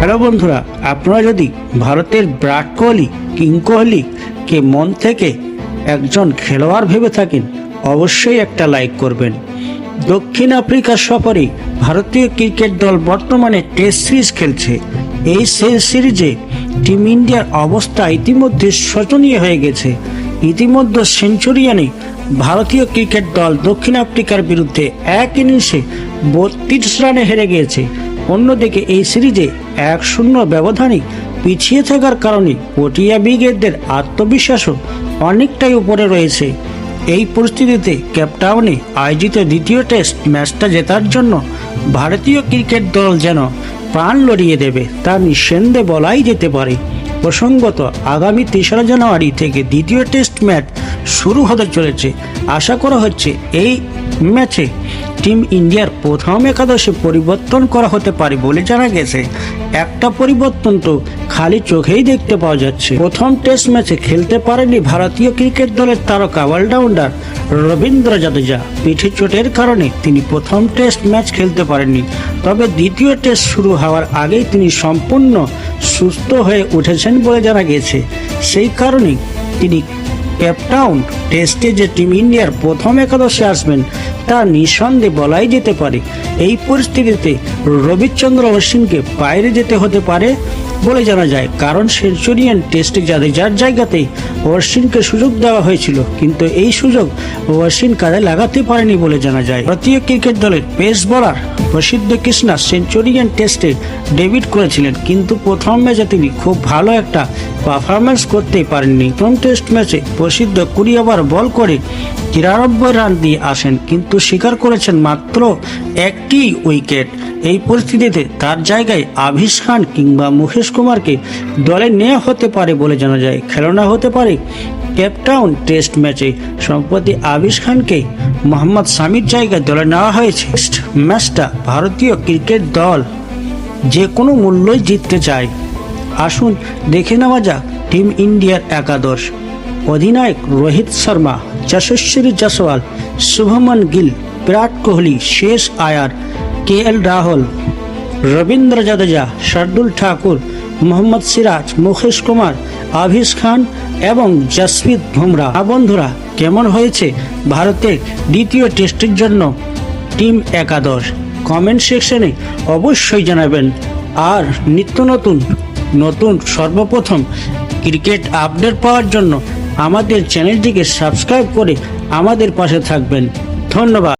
Hello বন্ধুরা, আপনারা যদি ভারতের বিরাট কোহলি কিং কোহলিকে মন থেকে একজন খেলোয়াড় ভেবে থাকেন, অবশ্যই একটা লাইক করবেন। দক্ষিণ আফ্রিকা সফরে ভারতীয় ক্রিকেট দল বর্তমানে টেস্ট সিরিজ খেলছে। এই সিরিজে টিম ইন্ডিয়ার অবস্থা ইতিমধ্যে শোচনীয় হয়ে গেছে। ইতিমধ্যে সেঞ্চুরিয়ানে ভারতীয় ক্রিকেট দল দক্ষিণ আফ্রিকার বিরুদ্ধে এক ইনিংসে 32 রানে হেরে গিয়েছে। অন্যদিকে এই সিরিজে 1-0 ব্যবধানে পিছিয়ে থাকার কারণে ওটিয়া ব্রিগেডদের আত্মবিশ্বাসও অনেকটাই উপরে রয়েছে। এই পরিস্থিতিতে কেপটাউনে আয়োজিত দ্বিতীয় টেস্ট ম্যাচটা জেতার জন্য ভারতীয় ক্রিকেট দল যেন প্রাণ লড়িয়ে দেবে তা নিঃসন্দেহে বলাই যেতে পারে। প্রসঙ্গত, আগামী 3রা জানুয়ারি থেকে দ্বিতীয় টেস্ট ম্যাচ শুরু হতে চলেছে। আশা করা হচ্ছে এই ম্যাচে টিম ইন্ডিয়ার প্রথম একাদশে পরিবর্তন করা হতে পারে বলে জানা গেছে। একটা পরিবর্তন তো খালি চোখেই দেখতে পাওয়া যাচ্ছে। প্রথম টেস্ট ম্যাচে খেলতে পারেনি ভারতীয় ক্রিকেট দলের তারকা অলরাউন্ডার রবীন্দ্র জাদেজা। পিঠে চোটের কারণে তিনি প্রথম টেস্ট ম্যাচ খেলতে পারেননি। তবে দ্বিতীয় টেস্ট শুরু হওয়ার আগেই তিনি সম্পূর্ণ সুস্থ হয়ে উঠেছেন বলে জানা গেছে। সেই কারণেই তিনি কেপটাউন টেস্টে যে টিম ইন্ডিয়ার প্রথম একাদশে আসবেন তা নিঃসন্দেহে বলাই যেতে পারে। এই পরিস্থিতিতে রবিচন্দ্র অশ্বিনকে বাইরে যেতে হতে পারে বলে জানা যায়, কারণ সেঞ্চুরিয়ান টেস্টে জাদেজার জায়গাতেই অশ্বিনকে সুযোগ দেওয়া হয়েছিল, কিন্তু এই সুযোগ অশ্বিন কাজে লাগাতে পারেনি বলে জানা যায়। ভারতীয় ক্রিকেট দলের পেস বোলার প্রসিদ্ধ কৃষ্ণা সেঞ্চুরিয়ান টেস্টে ডেবিট করেছিলেন, কিন্তু প্রথম ম্যাচে তিনি খুব ভালো একটা পারফরমেন্স করতেই পারেননি। প্রথম টেস্ট ম্যাচে প্রসিদ্ধ 20 ওভার বল করে 93 রান দিয়ে আসেন, কিন্তু স্বীকার করেছেন মাত্র একটি উইকেট। এই পরিস্থিতিতে তার জায়গায় আভিশ খান কিংবা মুকেশ কুমারকে দলে নেওয়া হতে পারে বলে জানা যায়। খেলনা হতে পারে কেপটাউন টেস্ট ম্যাচে। সম্প্রতি আভিশ খানকে মোহাম্মদ শামির জায়গায় দলে নেওয়া হয়েছে। ম্যাচটা ভারতীয় ক্রিকেট দল যে কোনো মূল্যই জিততে চায়। আসুন দেখে নেওয়া যাক টিম ইন্ডিয়ার একাদশ। অধিনায়ক রোহিত শর্মা, যশস্বী জয়সওয়াল, শুভমন গিল, বিরাট কোহলি, শেষ আয়ার, KL রাহুল, রবীন্দ্র জাদেজা, শার্দুল ঠাকুর, মোহাম্মদ সিরাজ, মুকেশ কুমার, আভিশ খান এবং জসপ্রীত বুমরা। বন্ধুরা, কেমন হয়েছে ভারতের দ্বিতীয় টেস্টের জন্য টিম একাদশ? কমেন্ট সেকশনে অবশ্যই জানাবেন। আর নিত্য নতুন সর্বপ্রথম ক্রিকেট আপডেট পাওয়ার জন্য আমাদের চ্যানেলটিকে সাবস্ক্রাইব করে আমাদের পাশে থাকবেন। ধন্যবাদ।